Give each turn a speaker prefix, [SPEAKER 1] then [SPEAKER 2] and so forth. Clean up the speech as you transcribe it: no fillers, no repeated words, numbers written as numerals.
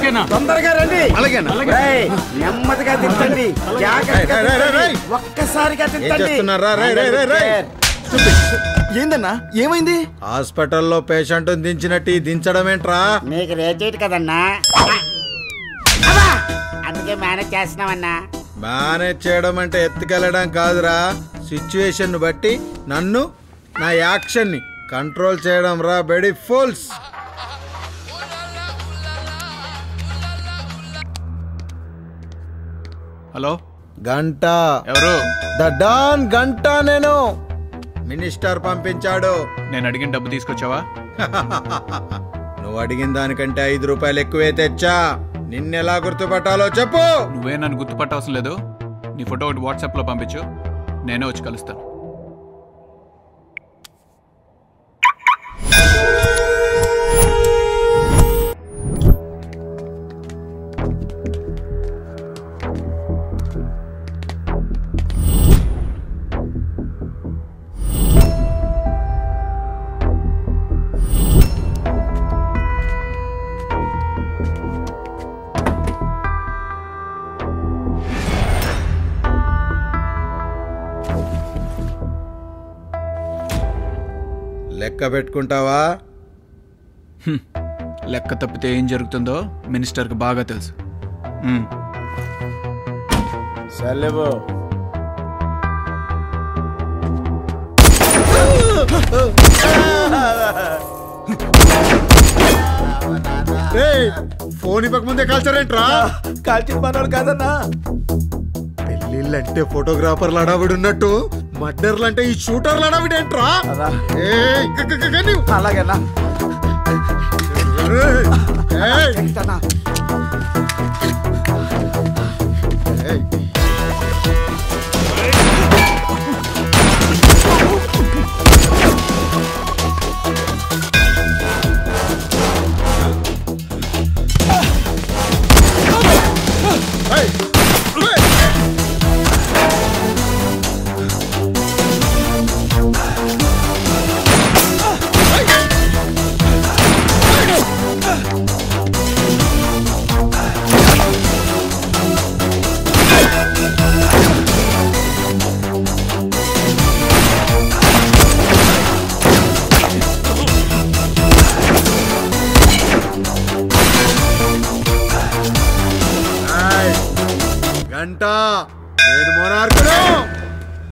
[SPEAKER 1] అలాగేనా?
[SPEAKER 2] తొందరగా రండి.
[SPEAKER 3] అలాగేనా?
[SPEAKER 2] నెమ్మదిగా తింటండి, ఒక్కసారిగా తింటండి.
[SPEAKER 3] ఏందన్నా ఏమైంది?
[SPEAKER 4] హాస్పిటల్లో పేషెంట్ దించినట్టు దించడం ఏంట్రా?
[SPEAKER 2] మీకు రేట్ కదన్నా, అందుకే మేనేజ్ చేస్తున్నామన్నా.
[SPEAKER 4] మేనేజ్ చేయడం అంటే ఎత్తుకెళ్ళడం కాదురా, సిచ్యువేషన్ బట్టి నన్ను నా యాక్షన్ ని కంట్రోల్ చేయడం రా బెడీ ఫుల్స్.
[SPEAKER 1] హలో,
[SPEAKER 4] గంట
[SPEAKER 1] ఎవరు?
[SPEAKER 4] ద డాన్ గంట. నేను మినిస్టర్ పంపించాడు.
[SPEAKER 1] నేను అడిగిన డబ్బు తీసుకొచ్చావా?
[SPEAKER 4] నువ్వు అడిగిన దానికంటే 5 రూపాయలు ఎక్కువే తెచ్చా. నిన్నెలా గుర్తుపట్టాలో చెప్పు.
[SPEAKER 1] నువ్వే నన్ను గుర్తుపట్టవసరం లేదు. నీ ఫోటో ఒకటి వాట్సాప్లో పంపించు, నేనే వచ్చి కలుస్తాను.
[SPEAKER 4] లెక్క పెట్టుకుంటావా?
[SPEAKER 1] లెక్క తప్పితే ఏం జరుగుతుందో మినిస్టర్కి బాగా తెలుసు.
[SPEAKER 2] సెలవు.
[SPEAKER 4] ఫోన్ ఇవ్వక ముందే కాల్చారేంట్రా?
[SPEAKER 3] కాల్చిన మనోడు కాదన్నా.
[SPEAKER 4] పెళ్ళిళ్ళంటే ఫోటోగ్రాఫర్లు అడావిడున్నట్టు మర్డర్లు అంటే ఈ షూటర్లు అడావిడేంట్రా?
[SPEAKER 3] అలాగేనా?
[SPEAKER 4] గంట నేను మొనార్క్